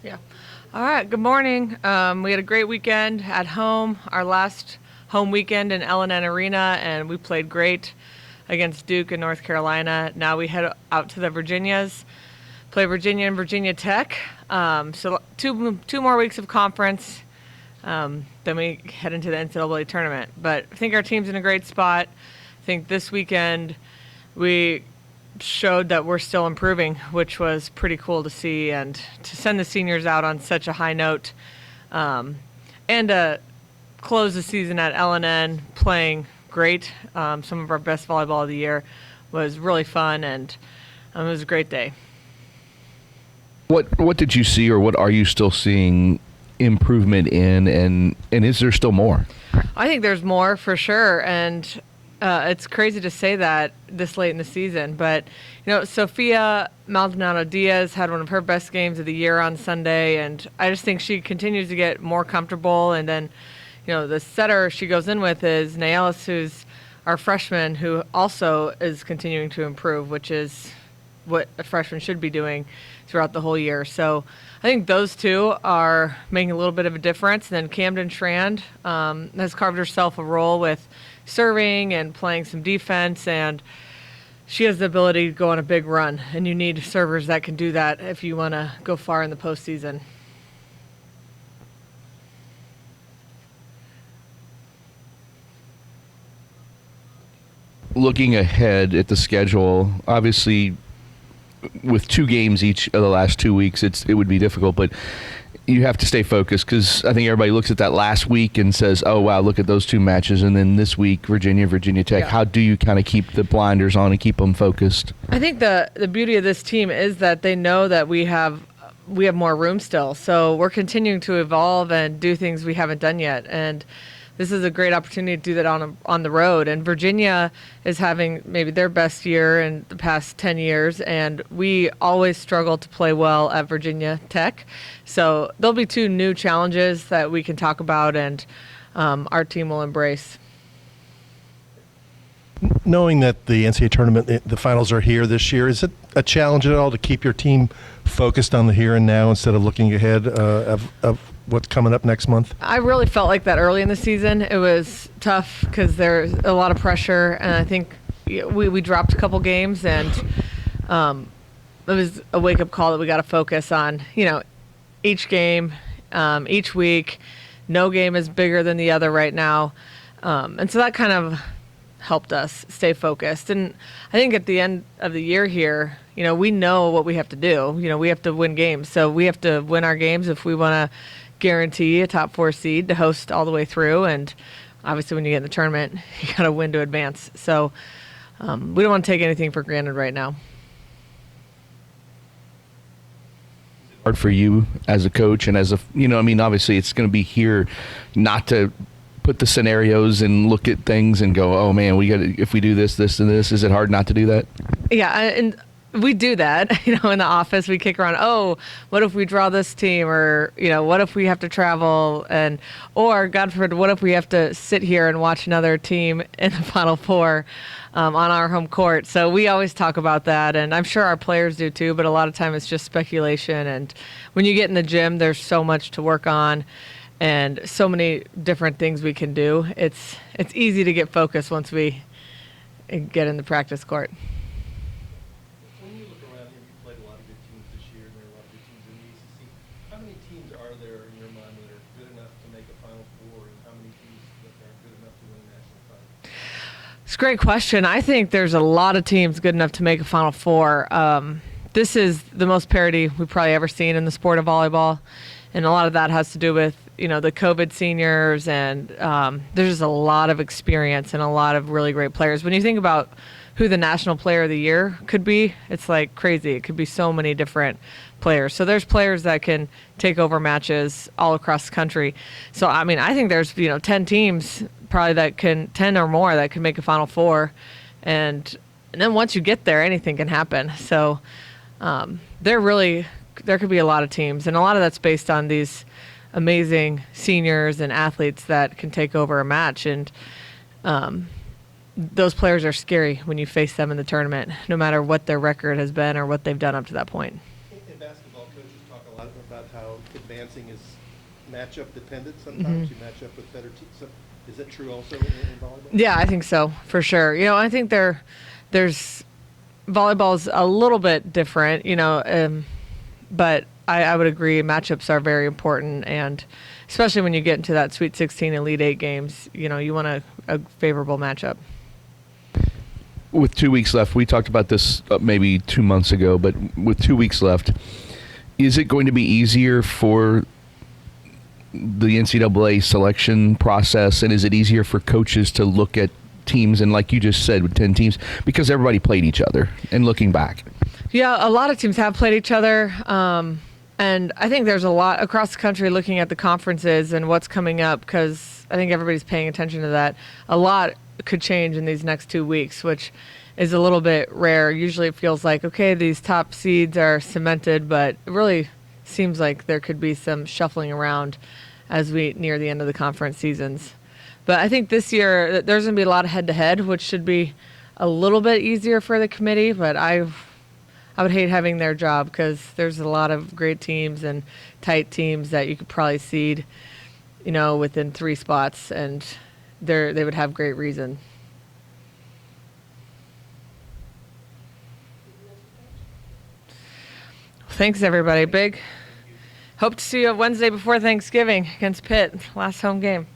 Yeah. All right. Good morning. We had a great weekend at home, our last home weekend in L&N Arena, and we played great against Duke and North Carolina. Now we head out to the Virginias, play Virginia and Virginia Tech. So two more weeks of conference. Then we head into the NCAA tournament. But I think our team's in a great spot. I think this weekend we showed that we're still improving, which was pretty cool to see, and to send the seniors out on such a high note, and to close the season at L&N playing great. Some of our best volleyball of the year was really fun, and it was a great day. What did you see, or what are you still seeing improvement in, and is there still more? I think there's more for sure, and it's crazy to say that this late in the season, but Sophia Maldonado Diaz had one of her best games of the year on Sunday, and I just think she continues to get more comfortable. And then, the setter she goes in with is Naelis, who's our freshman, who also is continuing to improve, which is what a freshman should be doing throughout the whole year. So I think those two are making a little bit of a difference. And then Camden Strand has carved herself a role with serving and playing some defense, and she has the ability to go on a big run, and you need servers that can do that if you want to go far in the postseason. Looking ahead at the schedule, obviously with 2 games each of the last 2 weeks, it would be difficult, but you have to stay focused, because I think everybody looks at that last week and says, oh, wow, look at those 2 matches. And then this week, Virginia Tech. Yeah. How do you kind of keep the blinders on and keep them focused? I think the beauty of this team is that they know that we have more room still. So we're continuing to evolve and do things we haven't done yet. And this is a great opportunity to do that on the road. And Virginia is having maybe their best year in the past 10 years, and we always struggle to play well at Virginia Tech. So there'll be 2 new challenges that we can talk about, and our team will embrace. Knowing that the NCAA tournament, the finals are here this year, is it a challenge at all to keep your team focused on the here and now instead of looking ahead of what's coming up next month? I really felt like that early in the season. It was tough because there's a lot of pressure, and I think we dropped a couple games, and it was a wake-up call that we got to focus on, each game, each week. No game is bigger than the other right now, and so that kind of helped us stay focused. And I think at the end of the year here, we know what we have to do. We have to win games, so we have to win our games if we want to guarantee a top 4 seed to host all the way through. And obviously when you get in the tournament, you got to win to advance. So we don't want to take anything for granted right now. Hard for you as a coach and as obviously it's going to be here not to put the scenarios and look at things and go, oh man, if we do this, this, and this. Is it hard not to do that? Yeah, and we do that, in the office. We kick around, oh, what if we draw this team? Or, what if we have to travel? Or, God forbid, what if we have to sit here and watch another team in the Final Four on our home court? So we always talk about that, and I'm sure our players do too, but a lot of time it's just speculation. And when you get in the gym, there's so much to work on and so many different things we can do. It's easy to get focused once we get in the practice court. How many teams are there in your mind that are good enough to make a Final Four, and how many teams that are good enough to win a national title? It's a great question. I think there's a lot of teams good enough to make a Final Four. This is the most parity we've probably ever seen in the sport of volleyball, and a lot of that has to do with the COVID seniors, and there's just a lot of experience and a lot of really great players. When you think about who the National Player of the Year could be, it's like crazy. It could be so many different players. So there's players that can take over matches all across the country. So, I think there's, 10 teams probably 10 or more that can make a Final Four. And then once you get there, anything can happen. So there could be a lot of teams. And a lot of that's based on these amazing seniors and athletes that can take over a match. And those players are scary when you face them in the tournament, no matter what their record has been or what they've done up to that point. In basketball, coaches talk a lot about how advancing is matchup dependent sometimes. Mm-hmm. You match up with better teams. So is that true also in volleyball? Yeah, I think so, for sure. I think there's volleyball's a little bit different, but I would agree matchups are very important, and especially when you get into that Sweet 16 Elite 8 games, you want a favorable matchup. With 2 weeks left, we talked about this maybe 2 months ago, but with 2 weeks left, is it going to be easier for the NCAA selection process, and is it easier for coaches to look at teams, and like you just said, with 10 teams, because everybody played each other, and looking back? Yeah, a lot of teams have played each other, and I think there's a lot across the country looking at the conferences and what's coming up, because I think everybody's paying attention to that. A lot could change in these next 2 weeks, which is a little bit rare. Usually it feels like, okay, these top seeds are cemented, but it really seems like there could be some shuffling around as we near the end of the conference seasons. But I think this year there's going to be a lot of head-to-head, which should be a little bit easier for the committee, but I would hate having their job, because there's a lot of great teams and tight teams that you could probably seed, within 3 spots, and they would have great reason. Thanks, everybody. Big. Hope to see you Wednesday before Thanksgiving against Pitt, last home game.